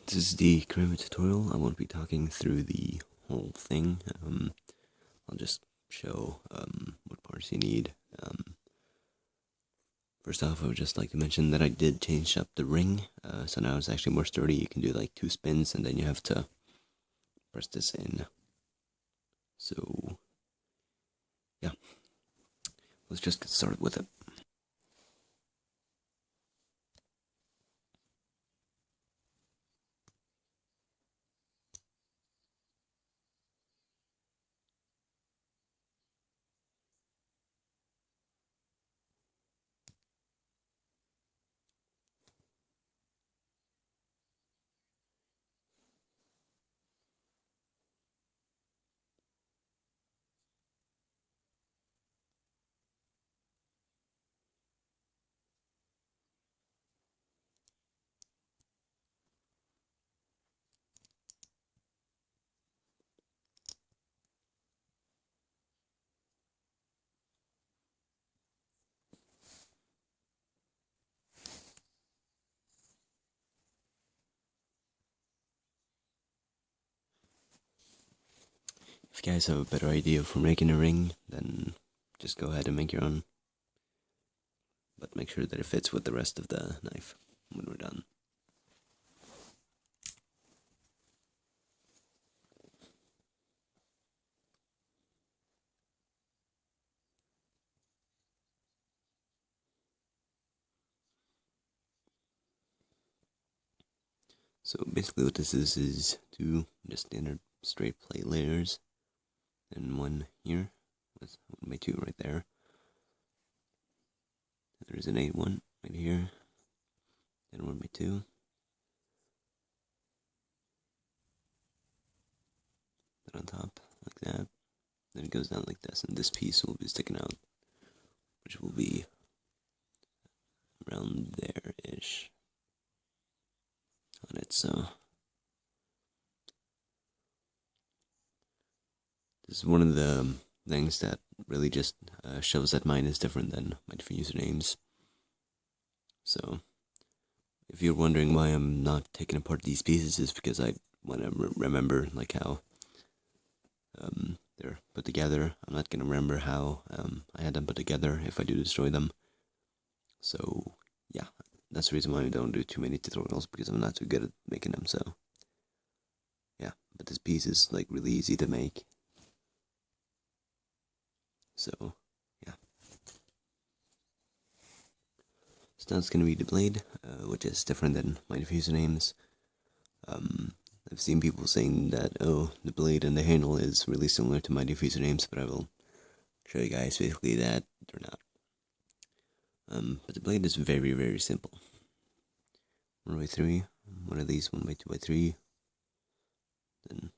This is the Karambit tutorial. I won't be talking through the whole thing. I'll just show what parts you need. First off, I would just like to mention that I did change up the ring, so now it's actually more sturdy. You can do like 2 spins and then you have to press this in. So, yeah, let's just get started with it. If you guys have a better idea for making a ring, then just go ahead and make your own. But make sure that it fits with the rest of the knife when we're done. So basically what this is 2 just standard straight plate layers, and 1 here with 1x2 right there. There's an 8-1 right here, and 1x2. Then on top, like that. Then it goes down like this, and this piece will be sticking out, which will be around there-ish on it, so this is one of the things that really just shows that mine is different than my different usernames. So if you're wondering why I'm not taking apart these pieces, is because I want to remember like how they're put together. I'm not gonna remember how I had them put together if I do destroy them. So yeah, that's the reason why I don't do too many tutorials, because I'm not too good at making them. So yeah, but this piece is like really easy to make. So yeah. So now it's gonna be the blade, which is different than my diffuser names. I've seen people saying that, oh, the blade and the handle is really similar to my diffuser names, but I will show you guys basically that they're not. But the blade is very, very simple. 1x3, one of these 1x2x3, then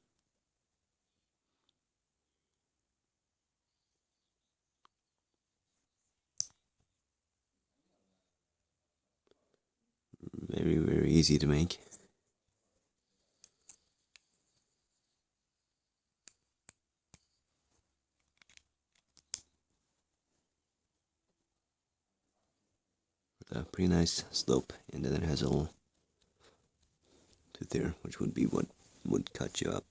very, very easy to make. With a pretty nice slope, and then it has a little tooth there, which would be what would cut you up.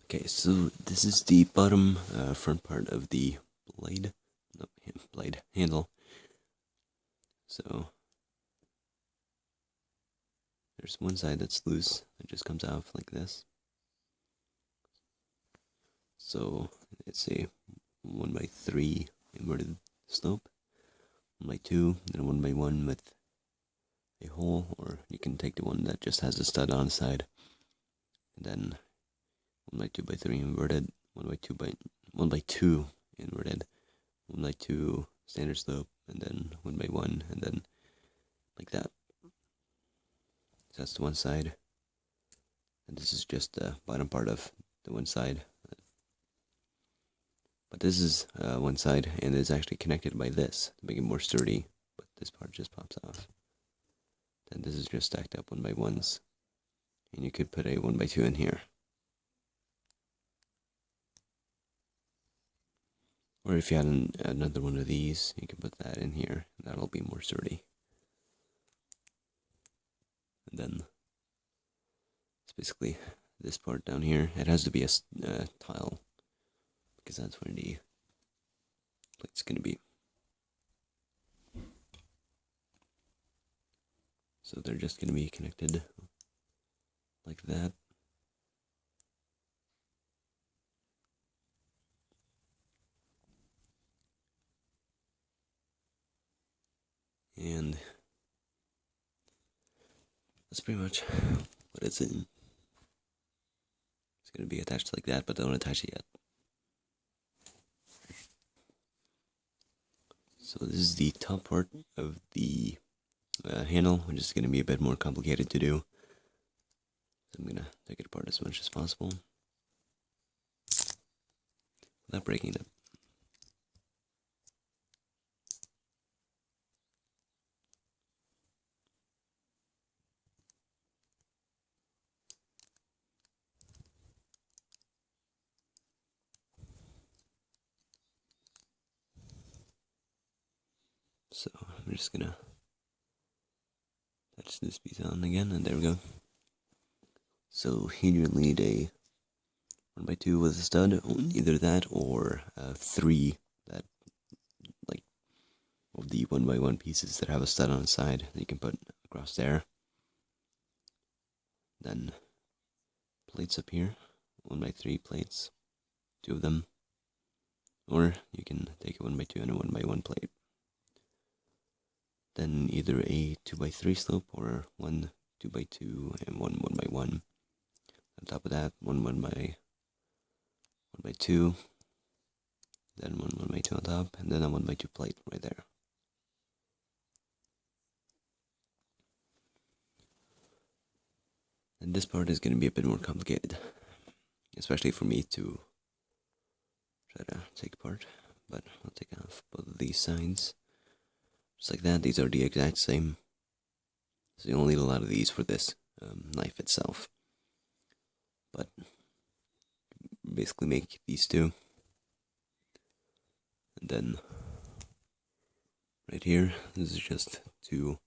Okay, so this is the bottom front part of the blade, no, blade handle. So there's one side that's loose, it just comes off like this. So it's a 1x3 inverted slope, 1x2, then 1x1 with a hole, or you can take the one that just has a stud on the side, and then 1x2x3 inverted, 1x2 inverted, 1x2 standard slope, and then 1x1, and then like that. So that's the one side, and this is just the bottom part of the one side. But this is one side, and it's actually connected by this to make it more sturdy, but this part just pops off. Then this is just stacked up 1x1s, and you could put a 1x2 in here. Or if you had another one of these, you can put that in here, That'll be more sturdy. And then it's basically this part down here. It has to be a tile, because that's where the plate's going to be. So they're just going to be connected like that. And that's pretty much what it's in. It's going to be attached like that, but don't attach it yet. So this is the top part of the handle, which is going to be a bit more complicated to do. So I'm going to take it apart as much as possible without breaking it. So I'm just going to touch this piece on again, and there we go. So here you need a 1x2 with a stud, either that or 3 that, like, of the 1x1 pieces that have a stud on the side that you can put across there. Then plates up here, 1x3 plates, 2 of them, or you can take a 1x2 and a 1x1 plate. Then either a 2x3 slope or 1 2x2 and 1 1x1. On top of that, 1 1x2, then 1 1x2 on top, and then a 1x2 plate right there. And this part is going to be a bit more complicated, especially for me to try to take apart. But I'll take off both of these sides, just like that. These are the exact same, so you'll need a lot of these for this knife itself. But basically make these two, and then right here, this is just 2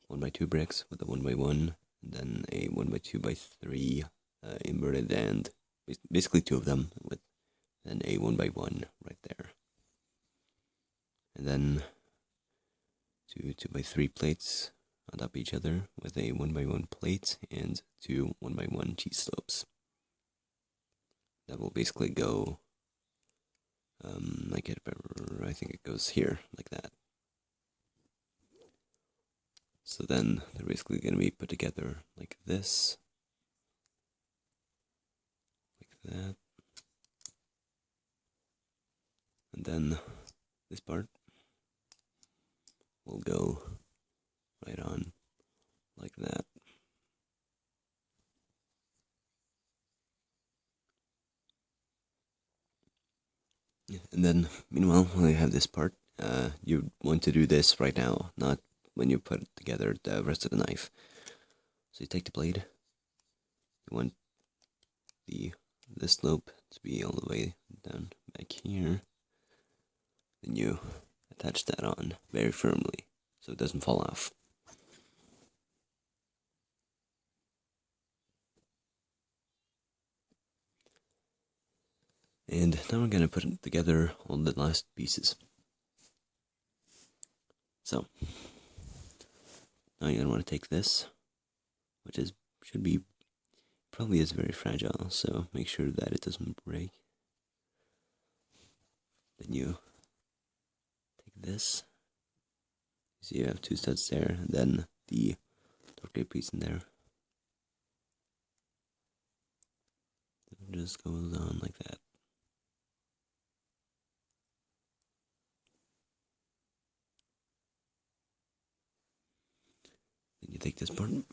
1x2 bricks with a 1x1, and then a 1x2x3 inverted, and basically 2 of them with then a 1x1 right there, and then 2 2x3 plates on top of each other with a 1x1 plate and 2 1x1 cheese slopes. That will basically go, I think it goes here, like that. So then they're basically going to be put together like this, like that, and then this part will go right on like that. And then, meanwhile, when you have this part, you want to do this right now, not when you put together the rest of the knife. So you take the blade, you want the slope to be all the way down back here, then you attach that on very firmly so it doesn't fall off. And now we're going to put together all the last pieces. So, now you're going to want to take this, which probably is very fragile, so make sure that it doesn't break. Then you take this, so you have 2 studs there, and then the torque piece in there. It just goes on like that. Then you take this part, and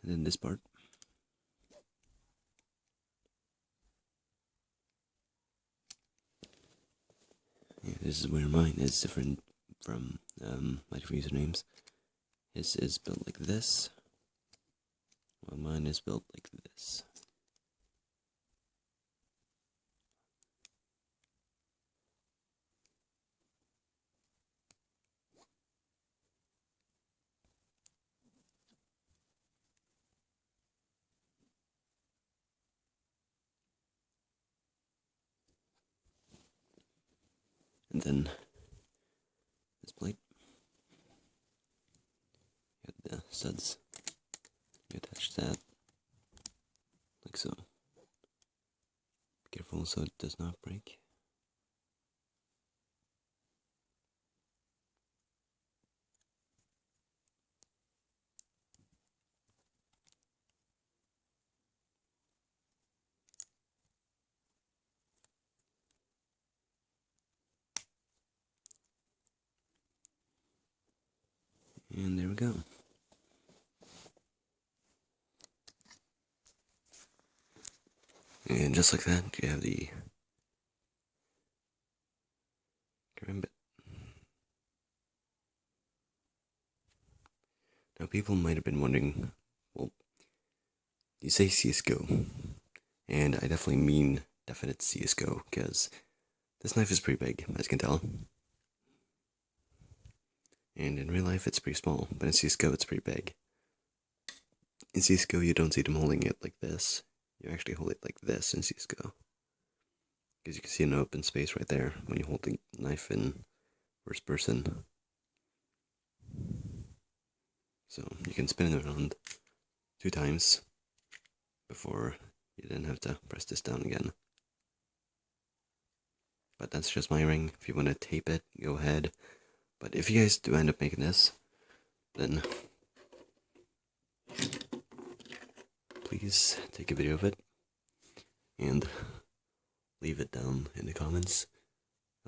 then this part. Yeah, this is where mine is different from my different usernames. His is built like this, while mine is built like this. And then this plate. Got the studs. You attach that like so. Be careful so it does not break. And there we go. And just like that, you have the Karambit. Now people might have been wondering, well, you say CSGO, and I definitely mean definite CSGO, because this knife is pretty big, as you can tell. And in real life it's pretty small, but in CSGO it's pretty big. In CSGO you don't see them holding it like this, you actually hold it like this in CSGO. Because you can see an open space right there when you hold the knife in first person. So you can spin it around 2 times before you then have to press this down again. But that's just my ring. If you want to tape it, go ahead. But if you guys do end up making this, then please take a video of it and leave it down in the comments.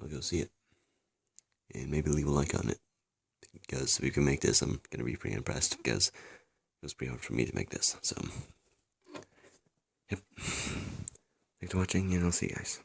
I'll go see it. And maybe leave a like on it. Because if you can make this, I'm going to be pretty impressed, because it was pretty hard for me to make this. So, yep. Thanks for watching, and I'll see you guys.